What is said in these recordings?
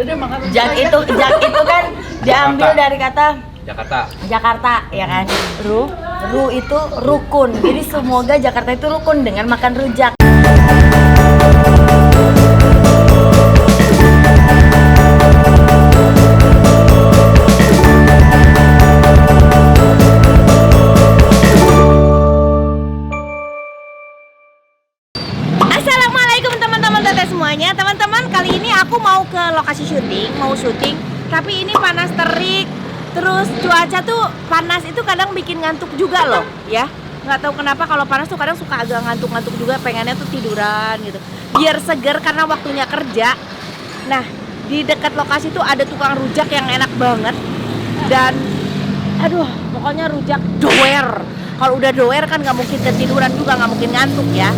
Jak itu kan diambil dari kata Jakarta, ya kan? Ru itu rukun. Jadi semoga Jakarta itu rukun dengan makan rujak. Assalamualaikum teman-teman teteh semuanya. Teman-teman, kali ini aku mau ke lokasi syuting, tapi ini panas terik. Terus cuaca tuh panas itu kadang bikin ngantuk juga loh, ya. Nggak tahu kenapa kalau panas tuh kadang suka agak ngantuk-ngantuk juga, pengennya tuh tiduran gitu. Biar seger karena waktunya kerja. Nah, di dekat lokasi tuh ada tukang rujak yang enak banget. Dan aduh, pokoknya rujak doer. Kalau udah doer kan nggak mungkin ketiduran juga, nggak mungkin ngantuk ya.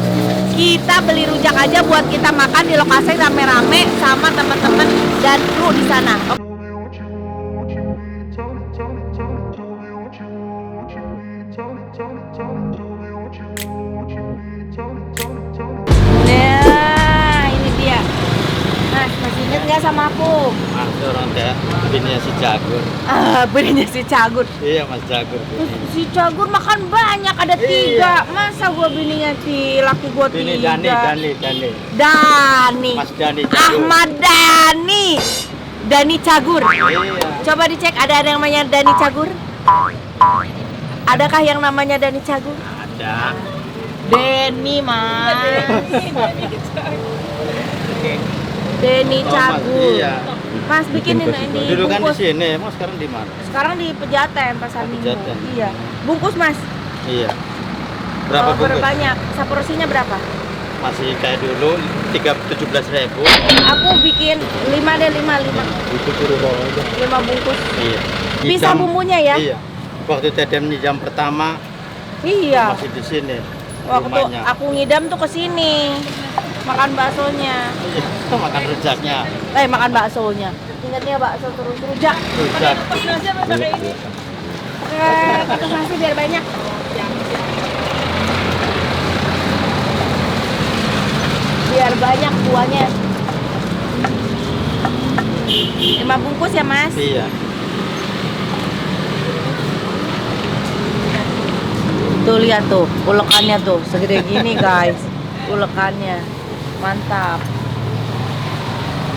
Kita beli rujak aja buat kita makan di lokasi rame-rame sama teman-teman dan kru di sana. Nah, ini dia. Mas, masih inget nggak sama aku? Mas, orang teh bininya si Cagur. Bininya si Cagur. Iya, Mas Cagur. Si Cagur makan banyak, ada 3. Masa gua bininya si laki gua 3? Bini Dani. Mas Dani Cagur. Ahmad Dani Cagur. Iya. Coba dicek, ada yang namanya Dani Cagur? Adakah yang namanya Dani Cagur? Ada. Denny, Mas. Denny Cagur. Iya. Mas bikinin ini Dulu kan di bungkus. sini, Mas sekarang di mana? Sekarang di Pejaten, Pasar Minggu. Pejaten. Iya. Bungkus, Mas. Iya. Berapa bungkus? Banyak. Seporsinya berapa? Masih kayak dulu 17.000. Aku bikin 5 deh, 5. Itu suruh bawa aja. 5 bungkus. Iya. Bisa bumbunya ya? Iya. Waktu Tedem di jam pertama Iya. masih di sini. Waktu Rumahnya. aku ngidam tuh ke sini. Makan baksonya. Iya, makan rujaknya. Makan baksonya. Ingatnya bakso terus rujak. Rujak. Pakai kertas nasi biar banyak. Biar banyak kuahnya. 5 bungkus ya, Mas? Iya. Tuh lihat tuh, ulekannya tuh segede gini guys. Ulekannya mantap.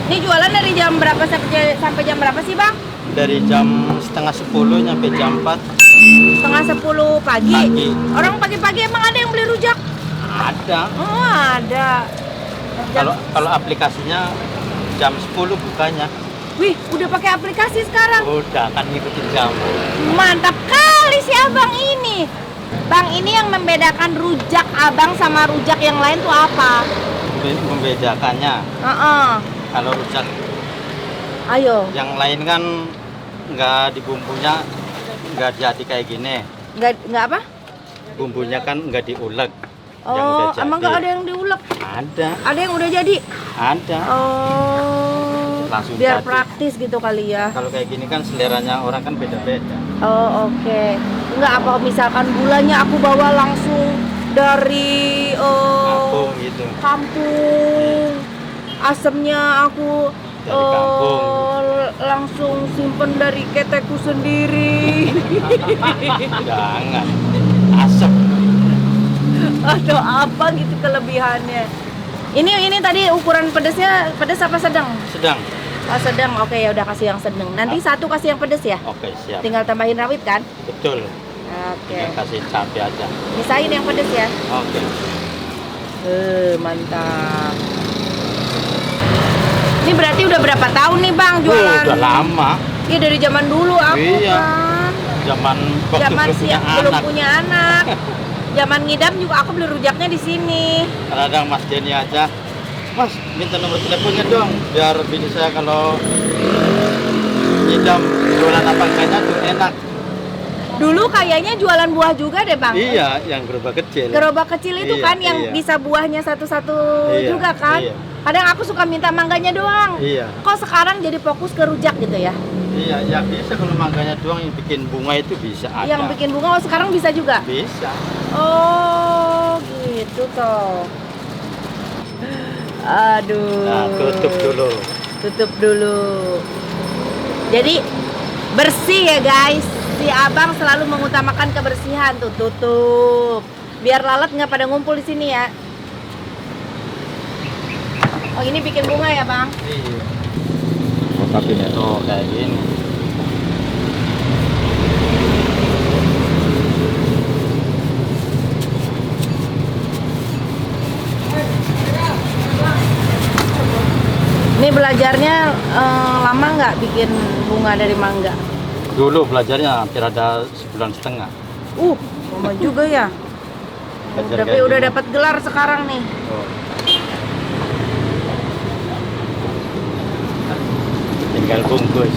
Ini jualan dari jam berapa sampai jam berapa sih, Bang? Dari jam setengah 10 nyampe jam 4. Setengah 10 pagi. Orang pagi-pagi emang ada yang beli rujak? Ada. Oh, ada. Kalau aplikasinya jam 10 bukanya. Wih, udah pakai aplikasi sekarang. Udah kan ngikutin jam. Mantap kali si Abang ini. Bang, ini yang membedakan rujak Abang sama rujak yang lain tuh apa? Membedakannya. Kalau rujak Ayo. yang lain kan nggak di bumbunya nggak jadi kayak gini. Nggak apa? Bumbunya kan nggak diulek. Oh, emang nggak ada yang diulek? Ada. Ada yang udah jadi? Ada. Oh. Langsung biar jadi. Praktis gitu kali ya. Kalau kayak gini kan seleranya orang kan beda-beda. Oh, oke. Enggak, apa misalkan gulanya aku bawa langsung dari Kampung gitu. kampung. Asemnya aku Dari kampung. langsung simpen dari ketekku sendiri. Jangan. Asap. Aduh, apa gitu kelebihannya. Ini tadi ukuran pedesnya pedes apa sedang? Sedang. Oh, sedang. Oke, ya udah kasih yang sedang. Nanti satu kasih yang pedes ya? Oke, siap. Tinggal tambahin rawit kan? Betul. Oke. Tinggal kasih cabai aja. Misain yang pedes ya. Oke. Mantap. Ini berarti udah berapa tahun nih, Bang, jualan? Udah lama. Iya, dari zaman dulu aku Iya. kan. Zaman waktu Zaman belum punya belum anak. punya anak. Zaman ngidam juga aku beli rujaknya di sini. Kadang Mas Denny aja, Mas minta nomor teleponnya dong, biar bini saya kalau ngidam jualan apa enggaknya tuh enak. Dulu kayaknya jualan buah juga deh, Bang. Iya, yang gerobak kecil. Gerobak kecil itu Iya, kan yang iya. bisa buahnya satu-satu Iya, juga kan? iya. Kadang aku suka minta mangganya doang. Iya. Kok sekarang jadi fokus ke rujak gitu ya? Iya, ya bisa kalau mangganya doang, yang bikin bunga itu bisa ada. Yang bikin bunga sekarang bisa juga? Bisa. Oh, gitu toh. Aduh. Nah, tutup dulu. Tutup dulu. Jadi bersih ya guys. Si abang selalu mengutamakan kebersihan. Tuh tutup. Biar lalat nggak pada ngumpul di sini ya. Oh ini bikin bunga ya bang? Iya. Oh, tapi ya. Tuh kayak gini. Ini belajarnya lama nggak bikin bunga dari mangga? Dulu belajarnya hampir ada 1,5 bulan. Lama juga ya. Belajar Tapi kayak udah gini. dapat gelar sekarang nih. Tuh. Tinggal bungkus.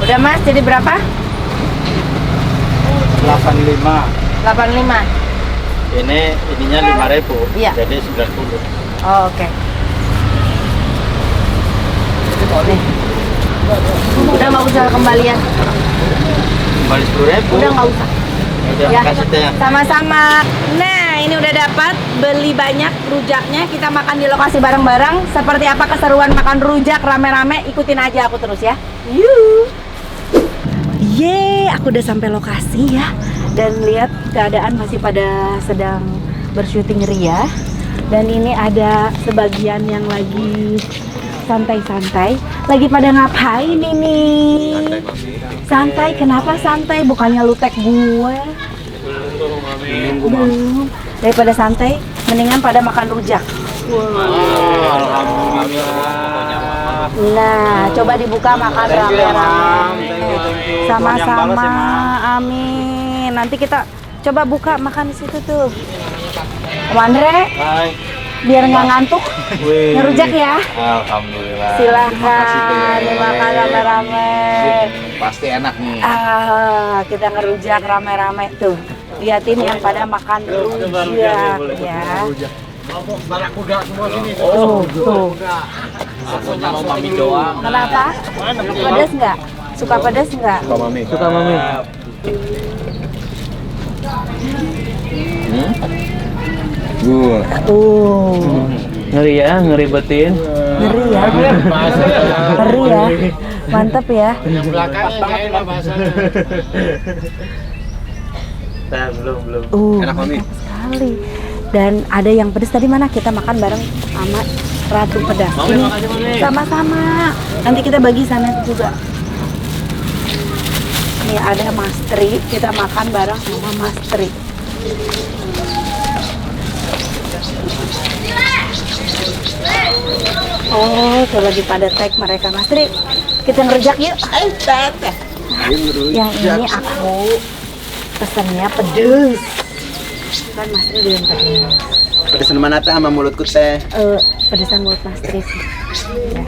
Udah mas, jadi berapa? 85. 85. Ininya 5.000. Iya. Jadi 90. Oh, oke. Nih. Udah nggak usah kembalian. Kembali 10.000. Udah nggak usah. Udah, Ya, kasih teh. sama-sama. Nah, ini udah dapat, beli banyak rujaknya. Kita makan di lokasi bareng-bareng. Seperti apa keseruan makan rujak rame-rame? Ikutin aja aku terus ya. Yuk. Yeay, aku udah sampai lokasi ya. Dan lihat keadaan masih pada sedang bersyuting ria. Dan ini ada sebagian yang lagi santai-santai. Lagi pada ngapain ini? Santai, kenapa santai? Bukannya lu tag gue? Belum. Daripada santai, mendingan pada makan rujak. Alhamdulillah. Nah, coba dibuka makan rame-rame. Sama-sama, amin. Nanti kita coba buka makan di situ tuh. Om Andre, Hai. biar nggak ngantuk, ngerujak ya. Alhamdulillah. Silahkan dimakan rame-rame. Pasti enak nih. Kita ngerujak rame-rame tuh. Liatin yang pada makan rujak ya. Oh, tuh. Pokoknya mau mami doang. Kenapa? Pedas nggak? Suka pedas nggak? Suka mami. Suka mami. Ngeri ya, ngeribetin. Ngeri ya. Ngeri ya. Mantap ya. Nah, belum. Enak, Mami. Mantap sekali. Dan ada yang pedas tadi mana kita makan bareng sama Ratu Pedas. Ini sama-sama. Nanti kita bagi sana juga. Ini ada Mas Tri, kita makan bareng sama Mas Tri. Oh, tuh lagi pada tag mereka Mas Tri. Kita ngerujak yuk. Yang ini aku pesannya pedes. Kan Mas Tri udah yang pedes. Pedesan mana teh sama mulutku teh? Pedesan mulut Mas Tri sih. Ya.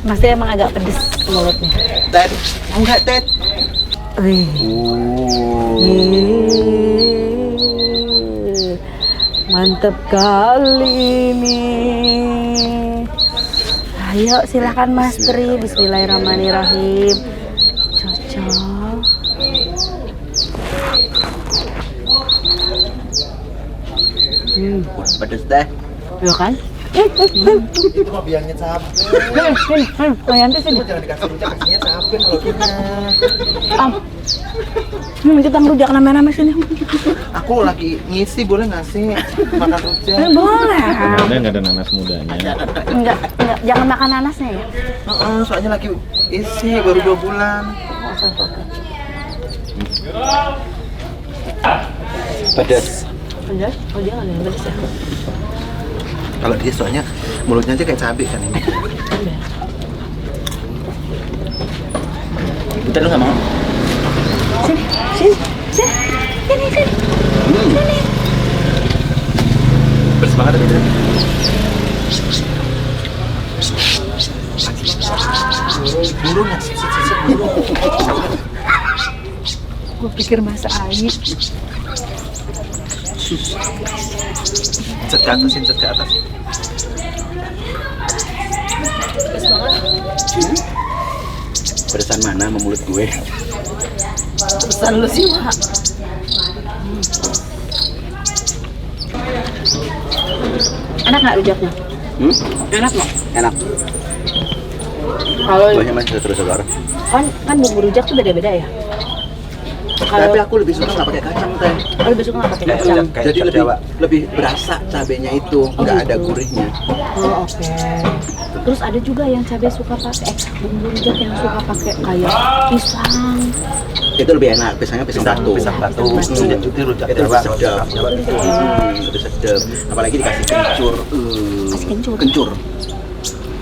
Mas Tri emang agak pedes mulutnya. Ted, enggak Ted. Wih. Mantap kali ini. Ayo silakan Mas Tri. Bismillahirrahmanirrahim. Cocok. Pedes teh. Ya kan? Itu mah biangnya capek. Nanti sini. Jangan dikasih rujak kasihnya capek kalau Kita ngerujak rame-rame sini. Aku lagi ngisi boleh nggak sih makan rujak? Boleh. Nggak ada nanas mudanya. Enggak, jangan makan nanasnya ya. Soalnya lagi isi baru 2 bulan. Pedas. Pedas? Oh dia nggak ada yang pedas ya? Kalau dia soalnya mulutnya aja kayak cabai kan ini. Bentar lu nggak mau? Sini. Pedas banget ini. Burung ya, burung. Gue pikir masa air. Incet ke atas, incet ke atas. Pedes banget. Pedesan mana sama mulut gue? Pesan lu sih, Wak. Enak nggak rujaknya? Enak nggak? Enak. Kalau Kuahnya masih segar-segar. kan bumbu rujak tuh beda-beda ya. Tapi aku lebih suka nggak pakai kacang teh. Lebih suka nggak pakai kacang. Jadi lebih berasa cabenya itu, nggak ada gurihnya. Oh, oke. Terus ada juga yang cabai suka pakai bumbu rujak yang suka pakai kayak pisang. Itu lebih enak, pisangnya pisang batu. Pisang batu. Itu rujak itu lebih sedap. Lebih sedap. Apalagi dikasih kencur. Kasih kencur. Kencur.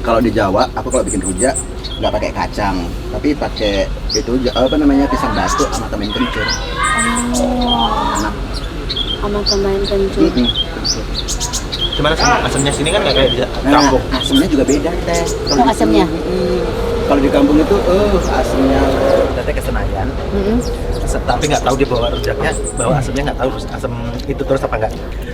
Kalau di Jawa, aku kalau bikin rujak nggak pakai kacang, tapi pakai itu apa namanya pisang batu sama tambahin kencur. Oh. Enak. Sama tambahin kencur. Cuman asamnya sini kan nggak kayak di kampung. Asamnya juga beda teh. Kalau Oh, di asamnya? sini, kalau di kampung itu, asamnya datang ke Senayan. Tapi nggak tahu dia bawa rujaknya, bawa asamnya nggak tahu asam itu terus apa enggak.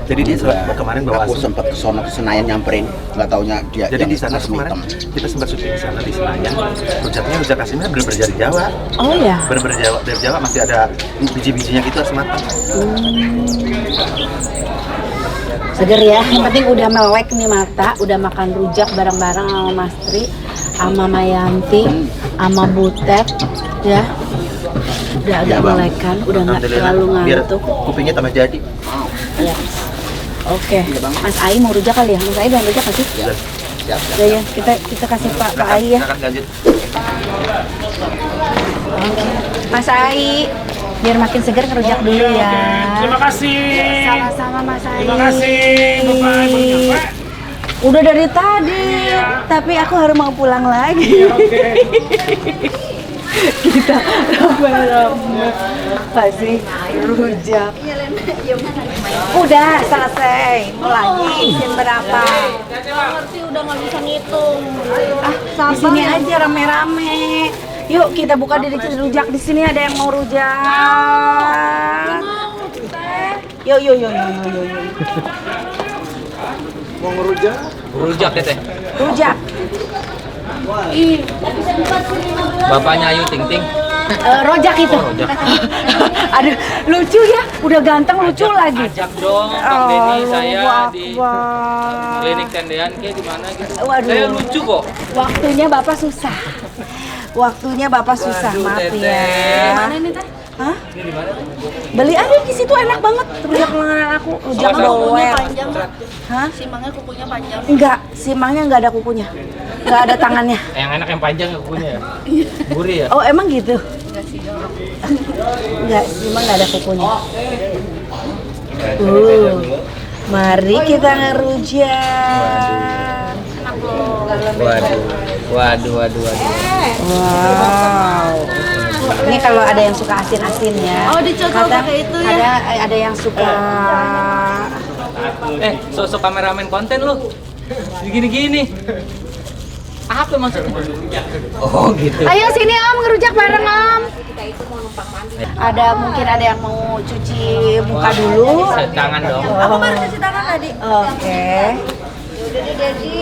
Jadi dia kemarin bawa aku asam. sempat ke sono ke Senayan nyamperin, nggak taunya dia. Jadi yang di sana asam kemarin hitam. kita sempat syuting di sana di Senayan. Rujak asamnya bener-bener dari Jawa. Oh ya. Bener-bener Jawa, dari Jawa masih ada biji-bijinya gitu asam matang. Seger ya, yang penting udah melek nih mata, udah makan rujak bareng-bareng sama Mas Tri, sama Mayanti, sama Butet, ya. Udah agak Ya, Bang. melekan, udah nggak Alhamdulillah. terlalu Biar ngantuk. kupingnya tambah jadi. Ya. Oke, Mas Ai mau rujak kali ya? Mas Ai mau rujak nggak sih? Siap, siap. Ya, ya, kita kasih Pak Ai ya. Silakan lanjut. Oke. Mas Ai, biar makin segar ngerujak dulu ya. Terima kasih. Sama-sama Mas Ai. Terima kasih, Bapak Ibu Bapak. Udah dari tadi, tapi aku harus mau pulang lagi. Kita rame-rame kasih rujak. Udah selesai, mau lagi jam berapa? Ngerti udah nggak bisa ngitung. Ah, di sini aja rame-rame. Yuk kita buka diri rujak, di sini ada yang mau rujak. Yuk. Mau ngerujak? Rujak ya teh. Rujak. Bapaknya Ayu Ting Ting. Rojak itu. Rojak. Aduh, lucu ya. Udah ganteng lucu lagi. Ajak dong Kang Denny saya Wah, di wah. klinik tendean kayak gimana gitu. Waduh. Saya lucu kok. Waktunya Bapak susah. Waktunya Bapak susah, Waduh, maaf Teteh. ya. Mana ini Teh? Hah? Ini di mana? Beli aja di situ enak banget. Rujak langganan aku, rujak Sama-sama. doer. Hah? Simangnya kukunya panjang. Enggak, simangnya enggak ada kukunya. Enggak ada tangannya. Yang enak yang panjang kukunya ya. Gurih ya. Oh, emang gitu? Enggak, simang enggak ada kukunya. Mari kita ngerujak. Waduh. Wow. Ini kalau ada yang suka asin-asin ya. Oh, dicocol pakai itu ya? Ada yang suka. Sosok kameramen konten lu. Gini-gini. Apa maksudnya? Oh gitu. Ayo sini Om, ngerujak bareng Om. Mungkin ada yang mau cuci muka dulu. Tangan dong. Aku baru cuci tangan tadi. Oke. Udah di Dedi.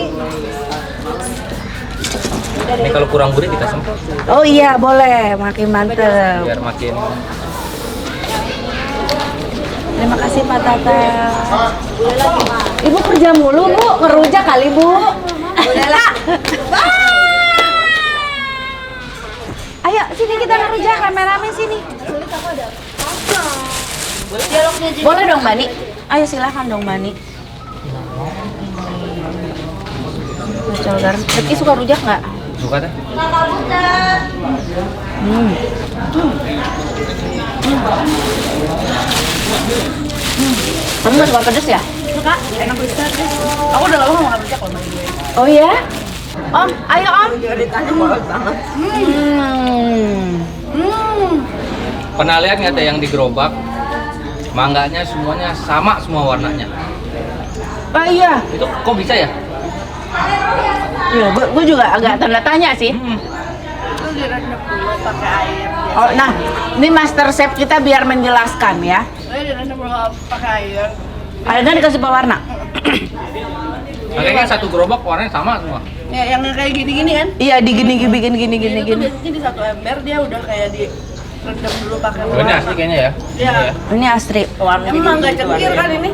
Ini kalau kurang gurih kita semprot Oh iya, boleh. Makin mantep. biar makin. Terima kasih Pak Tata. Ibu kerja mulu Bu, ngerujak kali Bu. Boleh lah. Ayo sini kita ngerujak rame-rame sini. Boleh dong Bani. Ayo silahkan dong Bani. Bocor garam. Reki suka rujak nggak? Suka teh? Kamu nggak suka pedes ya? Suka? Enak besar deh. Aku udah lama nggak rujak loh. Oh ya? Om, ayo Om. Pernah lihat nggak teh yang di gerobak? Mangganya semuanya sama semua warnanya. Oh iya. Itu kok bisa ya? Iya, gue juga agak tanda tanya sih. Itu direndam dulu pakai air. Oh, nah, ini master chef kita biar menjelaskan ya. Direndam dulu pakai air. Airnya dikasih pewarna. Makanya kan satu gerobak warnanya sama semua. Ya, yang kayak gini-gini kan? Iya, bikin gini. Itu tuh biasanya di satu ember dia udah kayak di rendam dulu pakai Oh, ini asli kayaknya ya. Iya. Ini asli. Warna Emang mangga cengkir kan ini?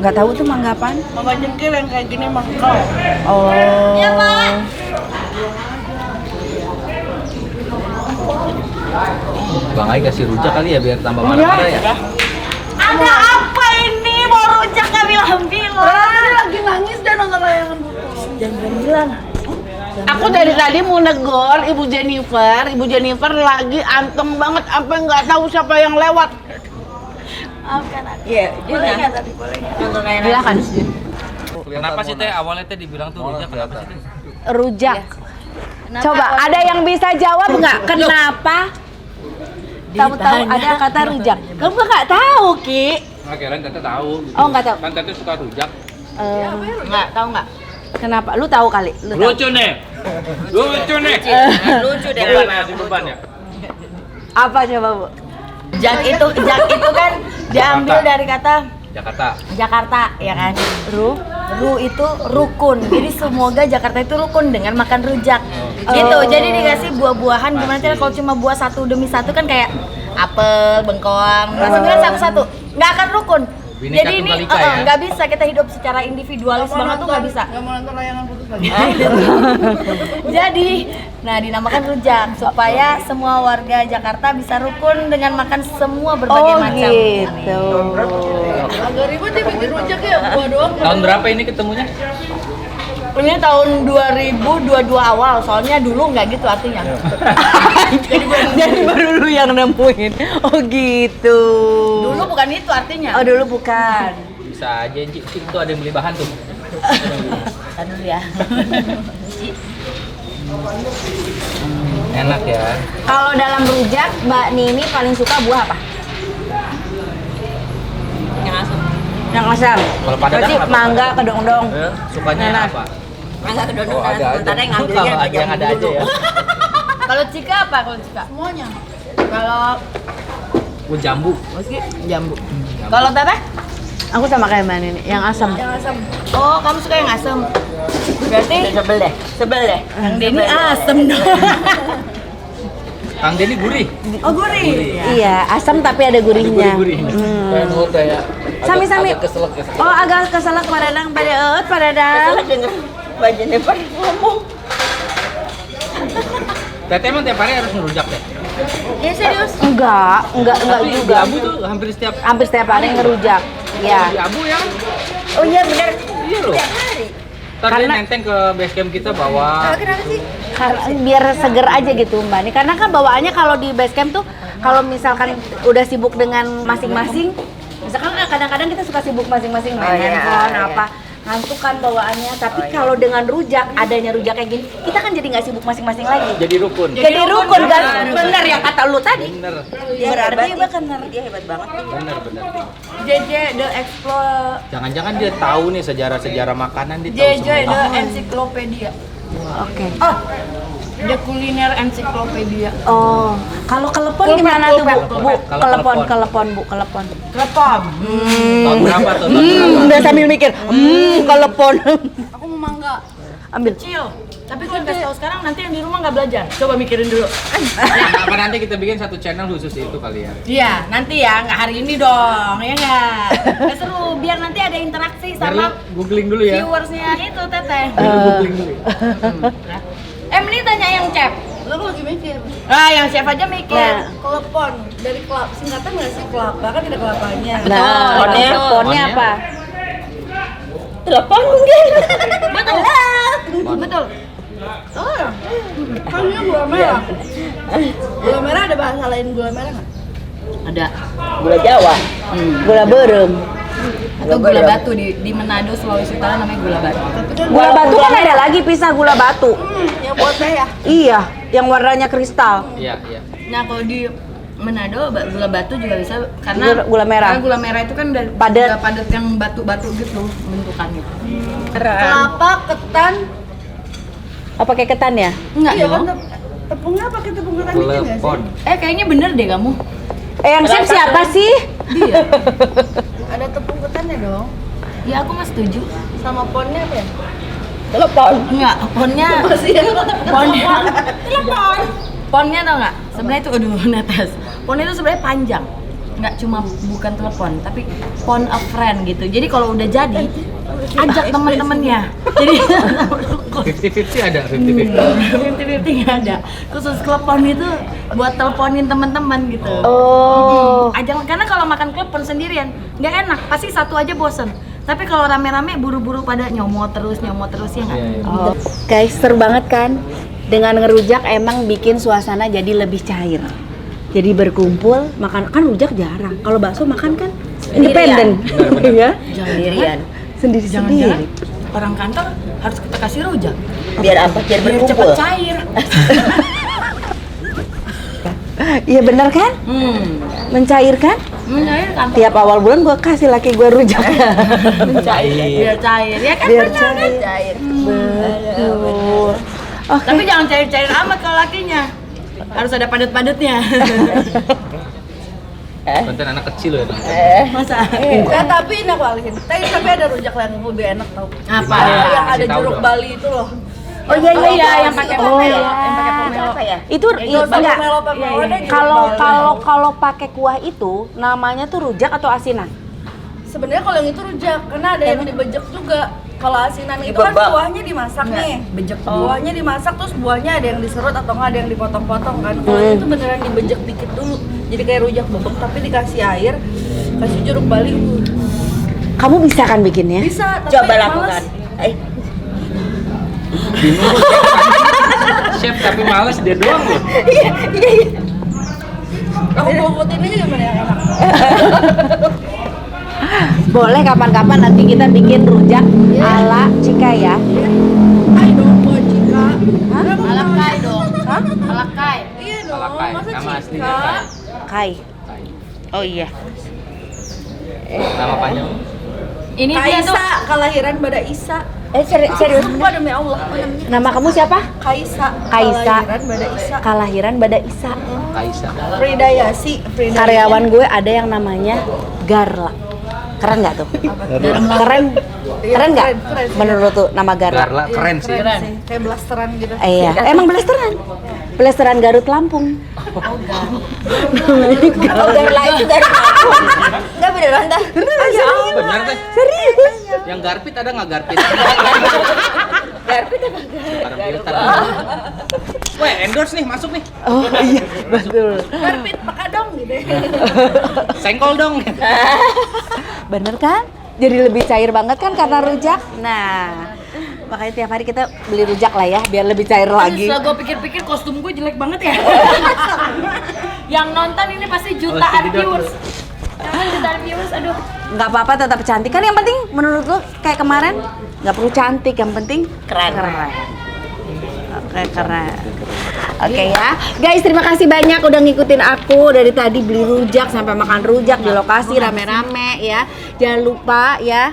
Nggak tahu tuh mangga apaan. Mangga cengkir yang kayak gini mangkal. Oh. Iya, Pak. Bang Ai kasih rujak kali ya biar tambah marah-marah ya. Ada apa ini? Mau rujak nggak bilang-bilang? Tadi lagi nangis dan nonton layangan putus. Jangan bilang. Aku dari tadi mau negor Ibu Jennifer lagi anteng banget sampai nggak tahu siapa yang lewat. Maafkan aku. Iya, Boleh nggak tapi boleh nggak? Silakan. Kenapa sih teh awalnya teh dibilang tuh rujak kenapa sih teh? Rujak. Coba ada yang bisa jawab nggak? Kenapa? Tahu-tahu ada kata rujak. Kamu nggak tahu, Ki? Akhirnya tete tahu. Gitu. Oh, nggak tahu. Kan tete suka rujak. Nggak tahu nggak? Kenapa? Lu tahu kali. Lu tahu. Lucu nih. Lucu nih. Lucu deh. Beban ya, beban ya. Apa coba, Bu? Jak itu kan diambil Jakarta. dari kata Jakarta. Jakarta, ya kan? Ru itu rukun. Jadi semoga Jakarta itu rukun dengan makan rujak. Gitu. Jadi dikasih buah-buahan gimana cara kalau cuma buah satu demi satu kan kayak apel, bengkoang, masukin satu-satu. Nggak akan rukun. Bineka Jadi ini Tunggal Ika ya? nggak bisa kita hidup secara individualis banget tuh nggak bisa. Nggak mau nonton layangan putus lagi. Jadi, nah dinamakan rujak supaya semua warga Jakarta bisa rukun dengan makan semua berbagai macam. Gitu. Agak ribet ya bikin rujak ya, buah doang. Tahun berapa ini ketemunya? Ini tahun 2022 awal, soalnya dulu nggak gitu artinya. Jadi baru lu yang nemuin. Oh gitu. Dulu bukan itu artinya. Oh dulu bukan. Bisa aja Ci, itu ada yang beli bahan tuh. Aduh ya. Enak ya. Kalau dalam rujak, Mbak Nini paling suka buah apa? Yang asam. Yang asam. Kalau pada Berarti apa? mangga, kedong-dong. Sukanya Enak. apa? Mangga kedondong Oh, ada aja. sementara yang ngambilnya Kalau ada yang ada aja ya. Kalau Cika apa? Kalau Cika? semuanya. Kalau Oh, jambu. Meski jambu. Kalau Teteh? Aku sama kayak Mbak Nini, yang asam. Yang asam. Oh, kamu suka yang asam. Berarti sebel deh. Yang Denny asam dong. Kang Denny gurih. Oh, gurih. Iya, asam tapi ada gurihnya. Gurih-gurih. Kayak menurut saya. Sami-sami. Agak keselak ya. Oh, agak keselak pada dang, pada dang. Denger Mbak Jennifer ngomong. Teteh emang tiap hari harus ngerujak ya? Ya serius? Enggak Tapi di juga. Abu tuh hampir setiap Hampir setiap hari ngerujak. di Ya. Abu ya kan? Oh iya benar. Iya loh. Ntar dia nenteng ke base camp kita bawa. Kenapa sih? Biar seger aja gitu Mbak Nih. Karena kan bawaannya kalau di base camp tuh kalau misalkan udah sibuk dengan masing-masing, misalkan kadang-kadang kita suka sibuk masing-masing main handphone apa, ngantuk kan bawaannya. Tapi kalau dengan rujak, adanya rujak kayak gini, kita kan jadi nggak sibuk masing-masing lagi. Jadi rukun. Jadi rukun kan, bener yang kata lu tadi. Bener. Berarti bener. Dia hebat banget. Bener. JJ The Explore, Jangan-jangan dia tahu nih sejarah-sejarah makanan dia tahu JJ semua. The Encyclopedia. oke. Oh, The Culiner Encyclopedia. Oh, kalau kelepon gimana tuh Bu? Kalau Kelepon Bu, kelepon. Kelepon. Tahun berapa tuh? Tahun berapa? Udah sambil mikir, kelepon. Aku mau mangga. Ambil. Kecil. Tapi kalau kasih tahu sekarang nanti yang di rumah nggak belajar. Coba mikirin dulu. Apa nanti kita bikin satu channel khusus itu kali ya? Iya, nanti ya, nggak hari ini dong, ya nggak? Nggak seru, biar nanti ada interaksi Biar lu sama googling dulu ya. viewersnya itu Teteh. Biar lu googling dulu. Ya. Emily tanya yang Cep. Lu lagi mikir. Ah, yang Chef aja mikir. Nah, kelepon dari kelapa, singkatan nggak sih kelapa kan ada kelapanya. Nah, teleponnya Betul. apa? Telepon mungkin. Betul. Betul. Oh, kan ini gula merah. Gula merah ada bahasa lain gula merah nggak? Ada. Gula Jawa. Gula berem. Atau gula batu di Manado, Sulawesi Utara namanya gula batu. Gula batu kan ada lagi pisah gula batu. Yang buat teh ya. Iya, yang warnanya kristal. Iya. Nah kalau di Manado gula batu juga bisa karena Gula merah. Karena gula merah itu kan dari Padat. gula padat yang batu-batu gitu bentukannya. Kelapa, ketan, Oh, pakai ketan ya? enggak iya, kan tepungnya pakai tepung ketan dikit nggak sih? Telepon. Kayaknya bener deh kamu. Yang Chef siapa sih? Dia. Ada tepung ketannya dong. Ya aku mah setuju. Sama ponnya apa ya? Enggak, ponnya ponnya tau nggak? Sebenarnya itu netes. Ponnya itu sebenarnya panjang. Nggak cuma bukan telepon, tapi phone a friend gitu. Jadi kalau udah jadi, ajak teman-temannya. Jadi 50-50 ada, 50-50. 50-50 nggak ada. Khusus telepon itu buat teleponin teman-teman gitu. Oh. Ajak, karena kalau makan telepon sendirian nggak enak. Pasti satu aja bosen. Tapi kalau rame-rame buru-buru pada nyomot terus ya nggak? Oh. Guys, seru banget kan? Dengan ngerujak emang bikin suasana jadi lebih cair. Jadi berkumpul, makan kan rujak jarang. Kalau bakso makan kan independen. Ya? Sendirian. Sendiri-sendiri. Orang kantor harus kita kasih rujak. Biar apa? Biar Biar berkumpul. cepet cair. Iya benar kan? Mencairkan? Mencairkan. Tiap awal bulan gua kasih laki gua rujak. Biar cair. Ya kan Biar benar kan? cair. Betul. Oke. Tapi jangan cair-cair amat kalau lakinya. Harus ada padat-padatnya. Konten anak kecil loh ya. Masa? Tapi enak walihin. Tapi ada rujak yang lebih enak tau. Apa? Yang ada Kasih tahu jeruk dong. Bali itu loh. Oh iya yang pakai Oh pomelo. iya. Yang pakai pomelo. Itu enggak. Pomelo ada jeruk Kalau pakai kuah itu namanya tuh rujak atau asinan? Sebenarnya kalau yang itu rujak karena ada yang dibejek juga. Kalau asinan itu kan kuahnya dimasak nih. Bejek. Buahnya dimasak terus buahnya ada yang diserut atau nggak ada yang dipotong-potong kan. Kalau itu beneran dibejek dikit dulu. Jadi kayak rujak bebek tapi dikasih air, kasih jeruk Bali. Kamu bisa kan bikinnya? Bisa, tapi Coba males. lakukan. Chef tapi males dia doang loh. Aku bobot ini gimana yang enak? Boleh kapan-kapan nanti kita bikin rujak ala Cika ya. Ayo dong buat Cika. Alakai dong. Alakai. Iya dong, Alakai, masa nama Cika? aslinya Kai. Kai. Oh iya. Nama panjang. Ini dia tuh Kaisa, kelahiran Bada Isa. Serius? Sumpah demi Allah. Nama kamu siapa? Kaisa. Kaisa. Kelahiran Bada Isa. Kalahiran Bada Isa. Kaisa. Frida Yasi. Karyawan gue ada yang namanya Garla. Keren nggak tuh? Keren. Keren nggak? keren. Menurut tuh nama Garla? Garla keren sih. Keren sih. Kayak blasteran gitu. Iya. Emang Blasteran? Blasteran Garut Lampung. Oh, Garla itu dari Lampung. Enggak beneran dah. Bener deh. Serius? Yang garpit ada nggak garpit? Garpit apa? Weh, endorse nih, masuk nih. Oh iya, betul. Karpit pakai dong gitu. Sengkol dong. Bener kan? Jadi lebih cair banget kan karena rujak? Nah, makanya tiap hari kita beli rujak lah ya, biar lebih cair lagi. setelah gue pikir-pikir kostum gue jelek banget ya. Yang nonton ini pasti jutaan sedih dong. viewers. Jutaan viewers, aduh. Nggak apa-apa, tetap cantik kan. Yang penting menurut lo kayak kemarin nggak perlu cantik, yang penting Keren. Oke, keren. Oke ya, guys, terima kasih banyak udah ngikutin aku dari tadi beli rujak sampai makan rujak di lokasi rame-rame ya. Jangan lupa ya.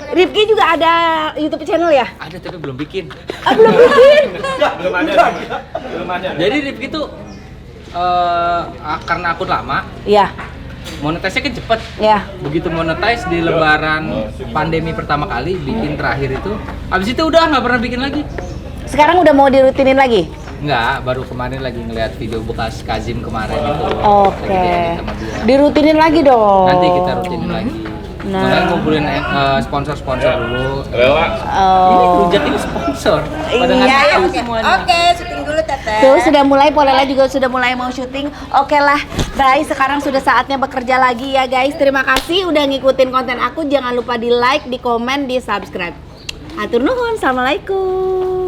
Rifki juga ada YouTube channel ya? Ada tapi belum bikin. Belum bikin. Belum ada. Jadi Rifki tuh karena akun lama, Iya, monetisnya kan cepet. ya. Begitu monetize di lebaran pandemi pertama kali bikin terakhir itu, abis itu udah nggak pernah bikin lagi. Sekarang udah mau dirutinin lagi? Nggak, baru kemarin lagi ngeliat video bekas Kazim kemarin itu. Oke. Lagi diedit sama dia. Dirutinin lagi dong. Nanti kita rutinin lagi. Nah. Kalian ngumpulin sponsor-sponsor dulu. Oh. Ini rujak ini sponsor. Pada nggak Iya, tahu oke. semuanya. Oke, syuting dulu Teteh. Tuh sudah mulai, Polela juga sudah mulai mau syuting. Oke lah, guys, sekarang sudah saatnya bekerja lagi ya guys. Terima kasih udah ngikutin konten aku. Jangan lupa di like, di komen, di subscribe. Hatur nuhun, assalamualaikum.